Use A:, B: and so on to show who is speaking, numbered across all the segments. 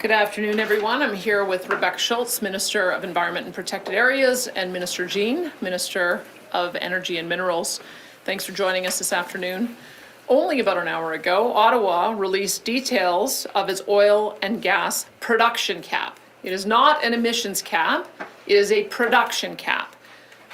A: Good afternoon, everyone. I'm here with Rebecca Schultz, Minister of Environment and Protected Areas, and Minister Jean, Minister of Energy and Minerals. Thanks for joining us this afternoon. Only about an hour ago, Ottawa released details of its oil and gas production cap. It is not an emissions cap, it is a production cap.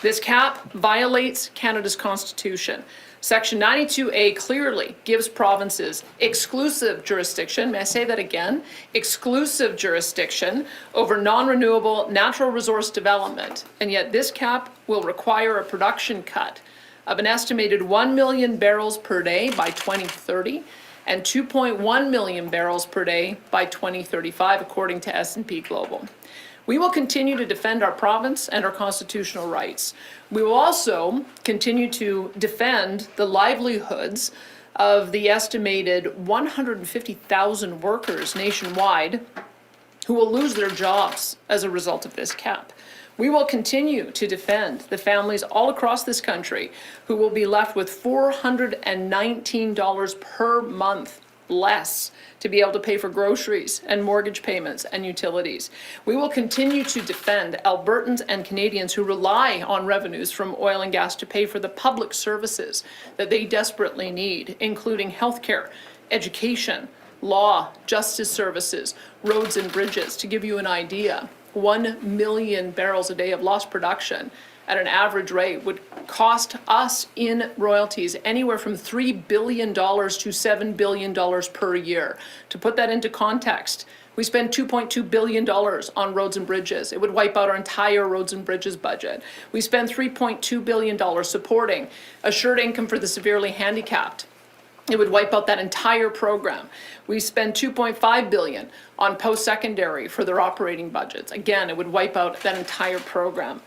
A: This cap violates Canada's Constitution. Section 92A clearly gives provinces exclusive jurisdiction, may I say that again, exclusive jurisdiction over non-renewable natural resource development. And yet this cap will require a production cut of an estimated 1 million barrels per day by 2030 and 2.1 million barrels per day by 2035, according to S&P Global. We will continue to defend our province and our constitutional rights. We will also continue to defend the livelihoods of the estimated 150,000 workers nationwide who will lose their jobs as a result of this cap. We will continue to defend the families all across this country who will be left with $419 per month less to be able to pay for groceries and mortgage payments and utilities. We will continue to defend Albertans and Canadians who rely on revenues from oil and gas to pay for the public services that they desperately need, including healthcare, education, law, justice services, roads and bridges. To give you an idea, 1 million barrels a day of lost production at an average rate would cost us in royalties anywhere from $3 billion to $7 billion per year. To put that into context, we spend $2.2 billion on roads and bridges. It would wipe out our entire roads and bridges budget. We spend $3.2 billion supporting assured income for the severely handicapped. It would wipe out that entire program. We spend $2.5 billion on post-secondary for their operating budgets. Again, it would wipe out that entire program.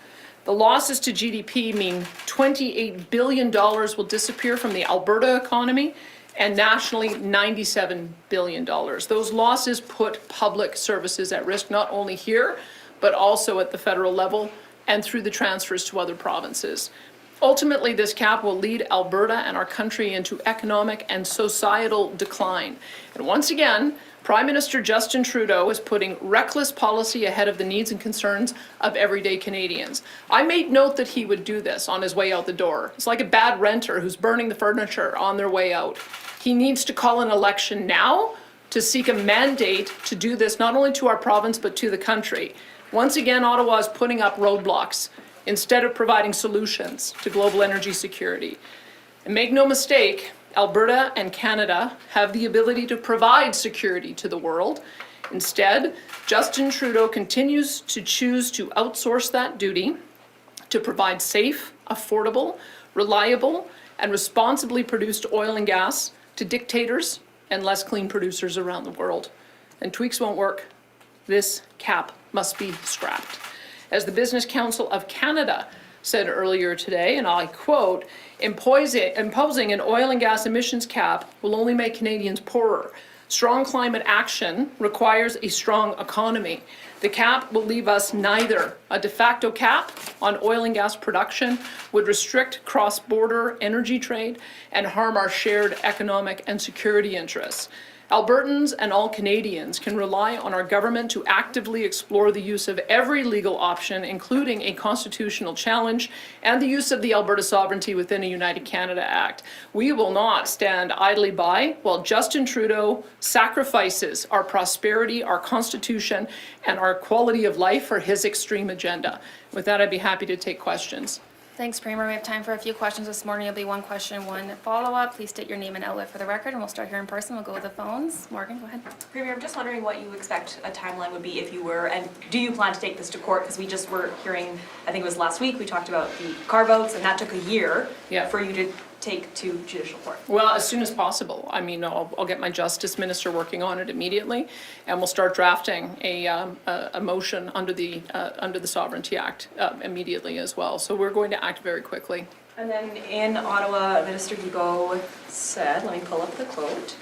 A: The losses to GDP mean $28 billion will disappear from the Alberta economy, and nationally, $97 billion. Those losses put public services at risk, not only here, but also at the federal level and through the transfers to other provinces. Ultimately, this cap will lead Alberta and our country into economic and societal decline. And once again, Prime Minister Justin Trudeau is putting reckless policy ahead of the needs and concerns of everyday Canadians. I made note that he would do this on his way out the door. It's like a bad renter who's burning the furniture on their way out. He needs to call an election now to seek a mandate to do this not only to our province but to the country. Once again, Ottawa is putting up roadblocks instead of providing solutions to global energy security. And make no mistake, Alberta and Canada have the ability to provide security to the world. Instead, Justin Trudeau continues to choose to outsource that duty to provide safe, affordable, reliable, and responsibly produced oil and gas to dictators and less clean producers around the world. And tweaks won't work. This cap must be scrapped. As the Business Council of Canada said earlier today, and I quote, imposing an oil and gas emissions cap will only make Canadians poorer. Strong climate action requires a strong economy. The cap will leave us neither. A de facto cap on oil and gas production would restrict cross-border energy trade and harm our shared economic and security interests. Albertans and all Canadians can rely on our government to actively explore the use of every legal option, including a constitutional challenge and the use of the Alberta Sovereignty within a United Canada Act. We will not stand idly by while Justin Trudeau sacrifices our prosperity, our Constitution, and our quality of life for his extreme agenda. With that, I'd be happy to take questions.
B: Thanks, Premier. We have time for a few questions this morning. It'll be one question, one follow-up. Please state your name and outlet for the record, and we'll start here in person. We'll go with the phones. Morgan, go ahead.
C: Premier, I'm just wondering what you expect a timeline would be if you were, and do you plan to take this to court? Because we just were hearing, I think it was last week, we talked about the carve-outs, and that took a year for you to take to judicial court.
A: Well, as soon as possible. I mean, I'll get my Justice Minister working on it immediately, and we'll start drafting a motion under the Sovereignty Act immediately as well. So we're going to act very quickly.
C: And then in Ottawa, Minister Guilbeault said, let me pull up the quote.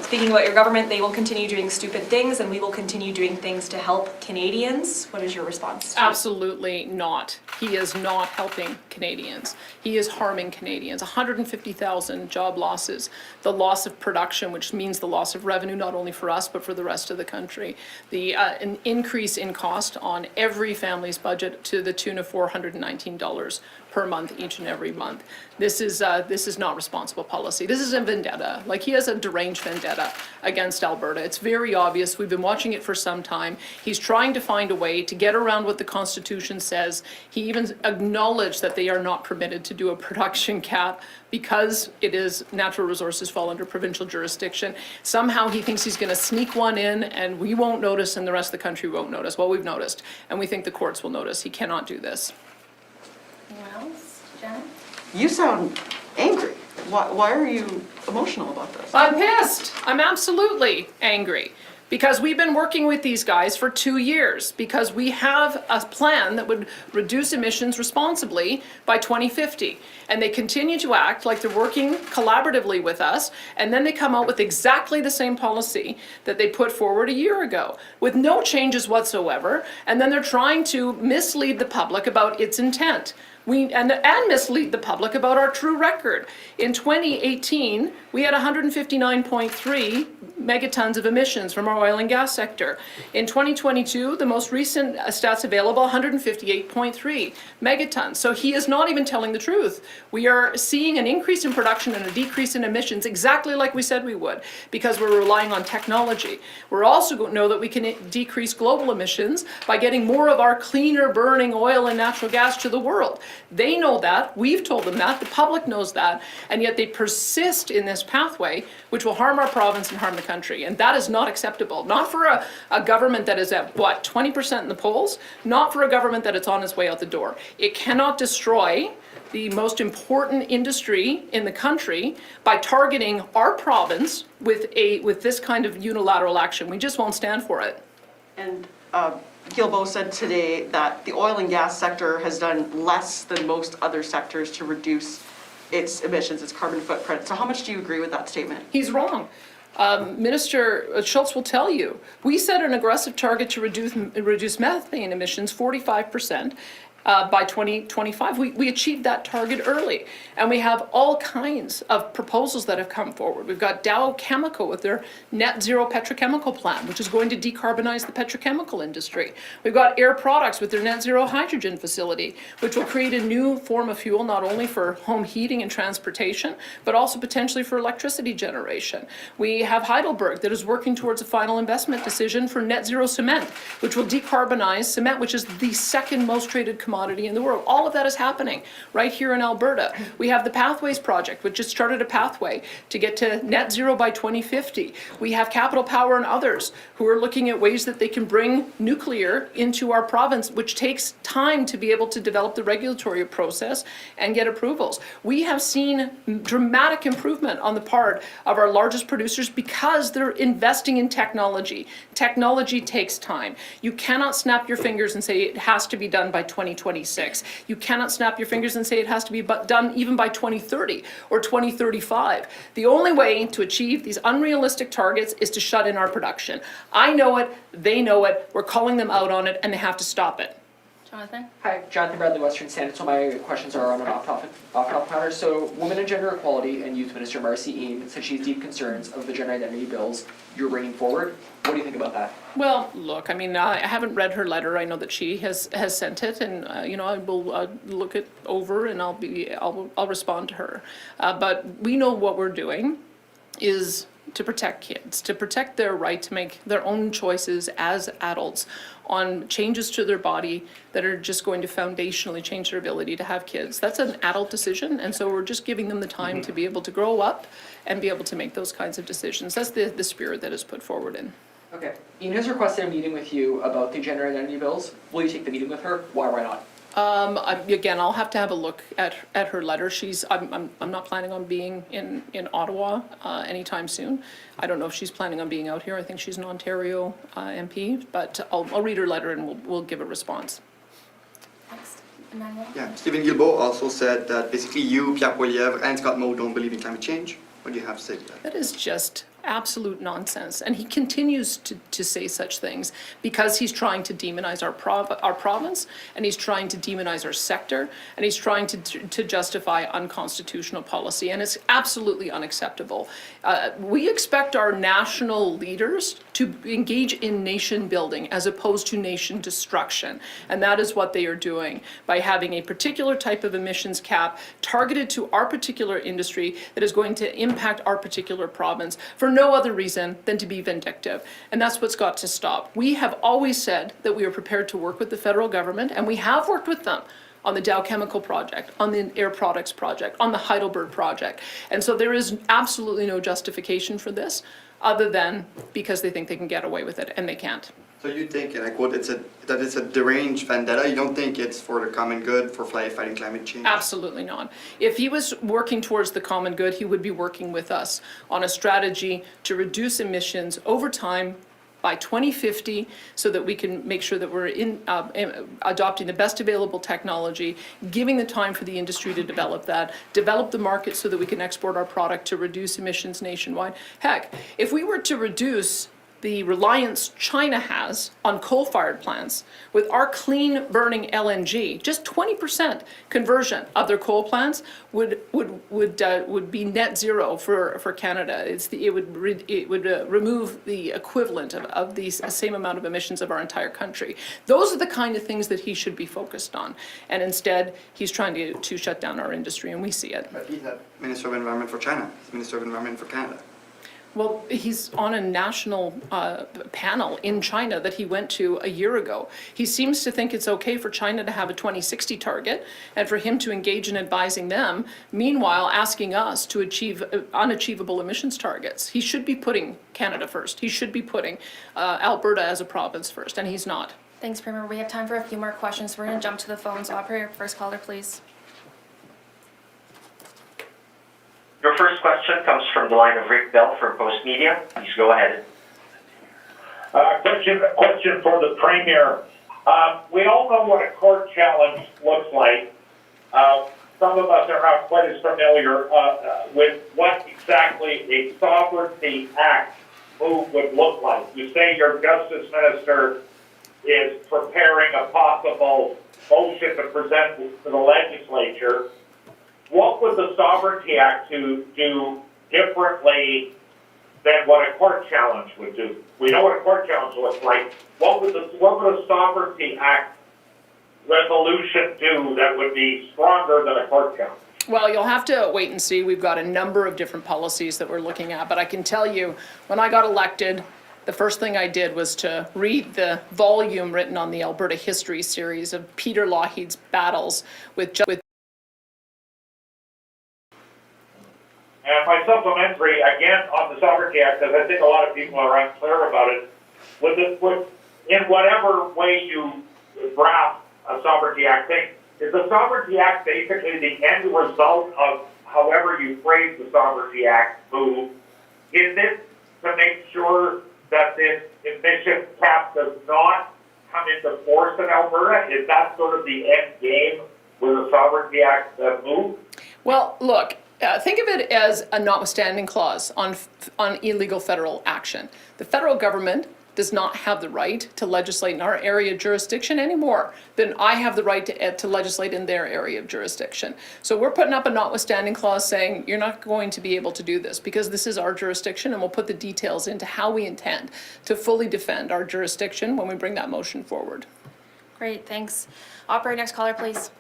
C: Speaking about your government, they will continue doing stupid things and we will continue doing things to help Canadians. What is your response?
A: Absolutely not. He is not helping Canadians. He is harming Canadians. 150,000 job losses, the loss of production, which means the loss of revenue, not only for us, but for the rest of the country. An increase in cost on every family's budget to the tune of $419 per month, each and every month. This is not responsible policy. This is a vendetta. Like, he has a deranged vendetta against Alberta. It's very obvious. We've been watching it for some time. He's trying to find a way to get around what the Constitution says. He even acknowledged that they are not permitted to do a production cap because it is natural resources fall under provincial jurisdiction. Somehow he thinks he's going to sneak one in and we won't notice and the rest of the country won't notice. Well, we've noticed, and we think the courts will notice. He cannot do this.
B: Anyone else? Janet?
D: You sound angry. Why are you emotional about this?
A: I'm pissed. I'm absolutely angry because we've been working with these guys for 2 years because we have a plan that would reduce emissions responsibly by 2050. And they continue to act like they're working collaboratively with us, and then they come out with exactly the same policy that they put forward a year ago with no changes whatsoever, and then they're trying to mislead the public about its intent. And mislead the public about our true record. In 2018, we had 159.3 megatons of emissions from our oil and gas sector. In 2022, the most recent stats available, 158.3 megatons. So he is not even telling the truth. We are seeing an increase in production and a decrease in emissions, exactly like we said we would, because we're relying on technology. We're also going to know that we can decrease global emissions by getting more of our cleaner burning oil and natural gas to the world. They know that, we've told them that, the public knows that, and yet they persist in this pathway, which will harm our province and harm the country. And that is not acceptable. Not for a government that is at, 20% in the polls? Not for a government that is on its way out the door. It cannot destroy the most important industry in the country by targeting our province with this kind of unilateral action. We just won't stand for it.
D: And Guilbeault said today that the oil and gas sector has done less than most other sectors to reduce its emissions, its carbon footprint. So how much do you agree with that statement?
A: He's wrong. Minister Schultz will tell you, we set an aggressive target to reduce methane emissions 45%. By 2025. We achieved that target early. And we have all kinds of proposals that have come forward. We've got Dow Chemical with their net zero petrochemical plan, which is going to decarbonize the petrochemical industry. We've got Air Products with their net zero hydrogen facility, which will create a new form of fuel, not only for home heating and transportation, but also potentially for electricity generation. We have Heidelberg that is working towards a final investment decision for net zero cement, which will decarbonize cement, which is the second most traded commodity in the world. All of that is happening right here in Alberta. We have the Pathways Project, which just started a pathway to get to net zero by 2050. We have Capital Power and others who are looking at ways that they can bring nuclear into our province, which takes time to be able to develop the regulatory process and get approvals. We have seen dramatic improvement on the part of our largest producers because they're investing in technology. Technology takes time. You cannot snap your fingers and say it has to be done by 2026. You cannot snap your fingers and say it has to be done even by 2030 or 2035. The only way to achieve these unrealistic targets is to shut in our production. I know it, they know it, we're calling them out on it, and they have to stop it.
B: Jonathan?
E: Hi, Jonathan Bradley, Western Standard. So my questions are on an off-topic matter. So Women and Gender Equality and Youth Minister Marcy Eames said she has deep concerns of the gender identity bills you're bringing forward. What do you think about that?
A: Well, look, I mean, I haven't read her letter. I know that she has sent it, and I will look it over, and I'll respond to her. But we know what we're doing is to protect kids, to protect their right to make their own choices as adults on changes to their body that are just going to foundationally change their ability to have kids. That's an adult decision, and so we're just giving them the time to be able to grow up and be able to make those kinds of decisions. That's the spirit that is put forward in.
E: Okay. Ian has requested a meeting with you about the gender identity bills. Will you take the meeting with her? Why not?
A: Again, I'll have to have a look at her letter. I'm not planning on being in Ottawa anytime soon. I don't know if she's planning on being out here. I think she's an Ontario MP, but I'll read her letter and we'll give a response.
B: Next. Emmanuel?
F: Yeah, Steven Guilbeault also said that basically you, Pierre Poilievre, and Scott Moe don't believe in climate change. What do you have to say to that?
A: That is just absolute nonsense. And he continues to say such things because he's trying to demonize our province, and he's trying to demonize our sector, and he's trying to justify unconstitutional policy. And it's absolutely unacceptable. We expect our national leaders to engage in nation building as opposed to nation destruction. And that is what they are doing by having a particular type of emissions cap targeted to our particular industry that is going to impact our particular province for no other reason than to be vindictive. And that's what's got to stop. We have always said that we are prepared to work with the federal government, and we have worked with them on the Dow Chemical Project, on the Air Products Project, on the Heidelberg Project. And so there is absolutely no justification for this other than because they think they can get away with it, and they can't.
F: So you think, and I quote, that it's a deranged vendetta? You don't think it's for the common good, for fighting climate change?
A: Absolutely not. If he was working towards the common good, he would be working with us on a strategy to reduce emissions over time by 2050 so that we can make sure that we're adopting the best available technology, giving the time for the industry to develop that, develop the market so that we can export our product to reduce emissions nationwide. Heck, if we were to reduce the reliance China has on coal-fired plants, with our clean burning LNG, just 20% conversion of their coal plants would be net zero for Canada. It would remove the equivalent of the same amount of emissions of our entire country. Those are the kind of things that he should be focused on. And instead, he's trying to shut down our industry, and we see it.
F: But he's not Minister of Environment for China. He's Minister of Environment for Canada.
A: Well, he's on a national panel in China that he went to a year ago. He seems to think it's okay for China to have a 2060 target and for him to engage in advising them, meanwhile asking us to achieve unachievable emissions targets. He should be putting Canada first. He should be putting Alberta as a province first, and he's not.
B: Thanks, Premier. We have time for a few more questions. We're going to jump to the phones. Operator, first caller, please.
G: Your first question comes from the line of Rick Bell from Post Media. Please go ahead.
H: Question for the Premier. We all know what a court challenge looks like. Some of us are not quite as familiar with what exactly a Sovereignty Act move would look like. You say your Justice Minister is preparing a possible motion to present to the legislature. What would the Sovereignty Act do differently than what a court challenge would do? We know what a court challenge looks like. What would a Sovereignty Act resolution do that would be stronger than a court challenge?
A: Well, you'll have to wait and see. We've got a number of different policies that we're looking at, but I can tell you, when I got elected, the first thing I did was to read the volume written on the Alberta History series of Peter Lougheed's battles with
H: And my supplementary, again, on the Sovereignty Act, because I think a lot of people are unclear about it, would in whatever way you draft a Sovereignty Act thing, is the Sovereignty Act basically the end result of however you phrase the Sovereignty Act move? Is it to make sure that this emission cap does not come into force in Alberta? Is that sort of the end game with the Sovereignty Act move?
A: Well, look, think of it as a notwithstanding clause on illegal federal action. The federal government does not have the right to legislate in our area of jurisdiction any more than I have the right to legislate in their area of jurisdiction. So we're putting up a notwithstanding clause saying you're not going to be able to do this because this is our jurisdiction, and we'll put the details into how we intend to fully defend our jurisdiction when we bring that motion forward.
B: Great, thanks. Operator, next caller, please.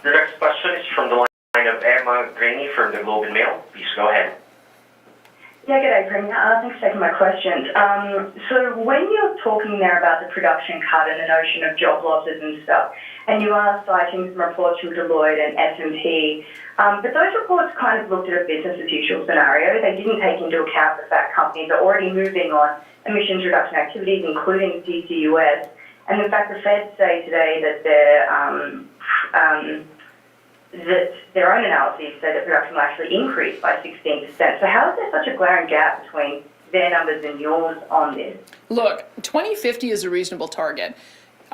G: Your next question is from the line of Emma Graney from the Globe and Mail. Please go ahead.
I: Yeah, g'day, Premier. Thanks for taking my questions. So when you're talking there about the production cut and the notion of job losses and stuff, and you are citing some reports from Deloitte and S&P, but those reports kind of looked at a business as usual scenario. They didn't take into account the fact companies are already moving on emissions reduction activities, including CCUS. And in fact, the Feds say today that their own analyses say that production will actually increase by 16%. So how is there such a glaring gap between their numbers and yours on this?
A: Look, 2050 is a reasonable target.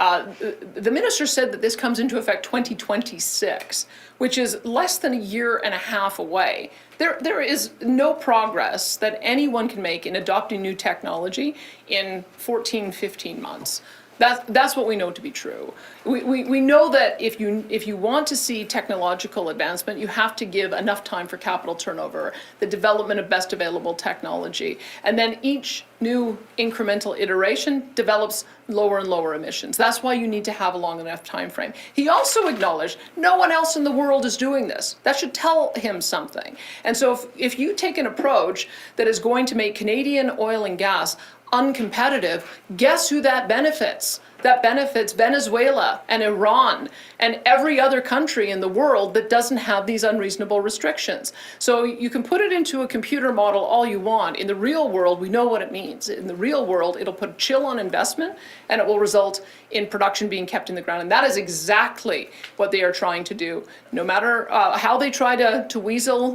A: The minister said that this comes into effect 2026, which is less than a year and a half away. There is no progress that anyone can make in adopting new technology in 14, 15 months. That's what we know to be true. We know that if you want to see technological advancement, you have to give enough time for capital turnover, the development of best available technology, and then each new incremental iteration develops lower and lower emissions. That's why you need to have a long enough time frame. He also acknowledged no one else in the world is doing this. That should tell him something. And so if you take an approach that is going to make Canadian oil and gas uncompetitive, guess who that benefits? That benefits Venezuela and Iran and every other country in the world that doesn't have these unreasonable restrictions. So you can put it into a computer model all you want. In the real world, we know what it means. In the real world, it'll put a chill on investment and it will result in production being kept in the ground. And that is exactly what they are trying to do. No matter how they try to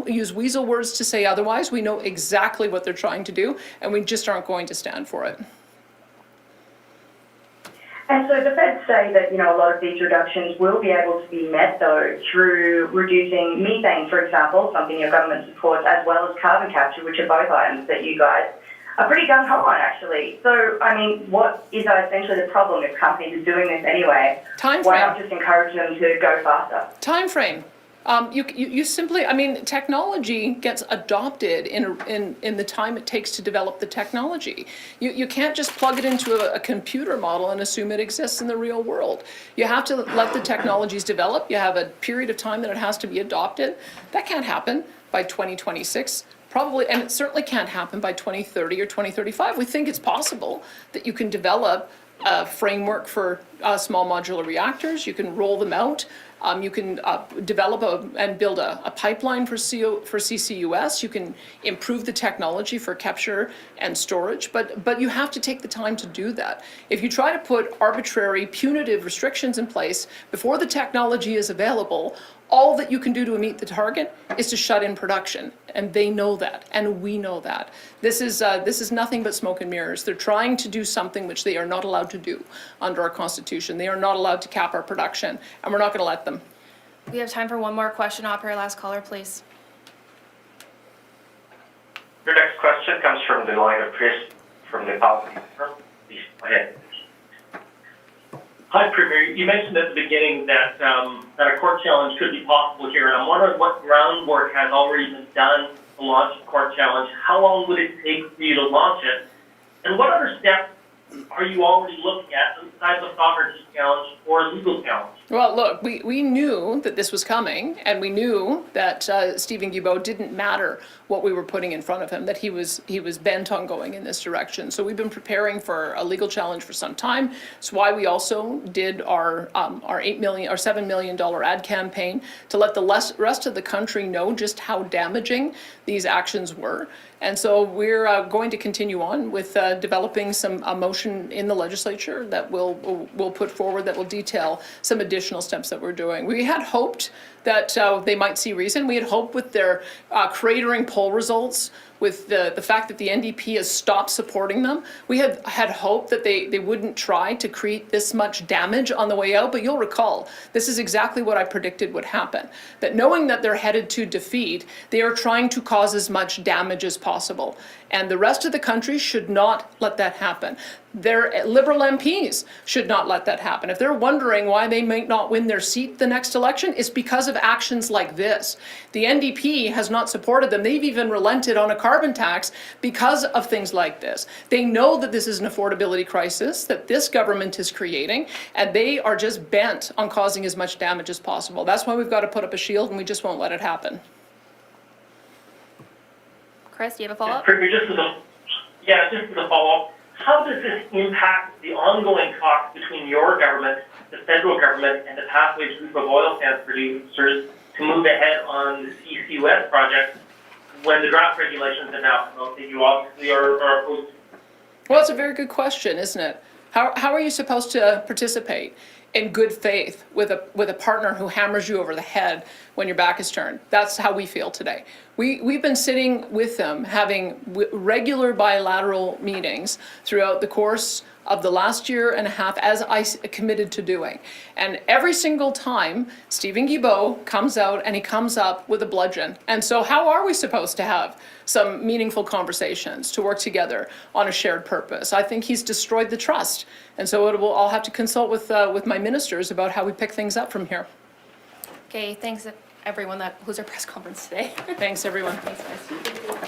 A: use weasel words to say otherwise, we know exactly what they're trying to do, and we just aren't going to stand for it.
I: And so the feds say that, a lot of these reductions will be able to be met, though, through reducing methane, for example, something your government supports, as well as carbon capture, which are both items that you guys are pretty gung-ho on, actually. So, what is essentially the problem if companies are doing this anyway?
A: Time
I: Why
A: frame.
I: not just encourage them to go faster?
A: Time frame. You simply, technology gets adopted in the time it takes to develop the technology. You can't just plug it into a computer model and assume it exists in the real world. You have to let the technologies develop. You have a period of time that it has to be adopted. That can't happen by 2026. Probably, and it certainly can't happen by 2030 or 2035. We think it's possible that you can develop a framework for small modular reactors. You can roll them out. You can develop and build a pipeline for CCUS. You can improve the technology for capture and storage, but you have to take the time to do that. If you try to put arbitrary, punitive restrictions in place before the technology is available, all that you can do to meet the target is to shut in production, and they know that, and we know that. This is nothing but smoke and mirrors. They're trying to do something which they are not allowed to do under our Constitution. They are not allowed to cap our production, and we're not going to let them.
B: We have time for one more question. Operator, last caller, please.
G: Your next question comes from the line of Chris from the Alberta Premier. Please go ahead.
J: Hi, Premier. You mentioned at the beginning that a court challenge could be possible here, and I'm wondering what groundwork has already been done to launch a court challenge. How long would it take for you to launch it? And what other steps are you already looking at besides the sovereignty challenge or legal challenge?
A: Well, look, we knew that this was coming, and we knew that Steven Guilbeault didn't matter what we were putting in front of him, that he was bent on going in this direction. So we've been preparing for a legal challenge for some time. It's why we also did our $7 million ad campaign to let the rest of the country know just how damaging these actions were. And so we're going to continue on with developing a motion in the legislature that we'll put forward that will detail some additional steps that we're doing. We had hoped that they might see reason. We had hoped with their cratering poll results, with the fact that the NDP has stopped supporting them, we had hoped that they wouldn't try to create this much damage on the way out. But you'll recall, this is exactly what I predicted would happen. That knowing that they're headed to defeat, they are trying to cause as much damage as possible. And the rest of the country should not let that happen. Their Liberal MPs should not let that happen. If they're wondering why they might not win their seat the next election, it's because of actions like this. The NDP has not supported them. They've even relented on a carbon tax because of things like this. They know that this is an affordability crisis that this government is creating, and they are just bent on causing as much damage as possible. That's why we've got to put up a shield, and we just won't let it happen.
B: Chris, do you have a follow-up?
J: Premier, just as a follow-up, how does this impact the ongoing talks between your government, the federal government, and the Pathways Group of oil sands producers to move ahead on the CCUS project when the draft regulations have now come out that you obviously are opposed to?
A: Well, it's a very good question, isn't it? How are you supposed to participate in good faith with a partner who hammers you over the head when your back is turned? That's how we feel today. We've been sitting with them, having regular bilateral meetings throughout the course of the last year and a half, as I committed to doing. And every single time, Steven Guilbeault comes out and he comes up with a bludgeon. And so how are we supposed to have some meaningful conversations to work together on a shared purpose? I think he's destroyed the trust. And so I'll have to consult with my ministers about how we pick things up from here.
B: Okay, thanks everyone who's our press conference today.
A: Thanks, everyone.
B: Thanks, guys.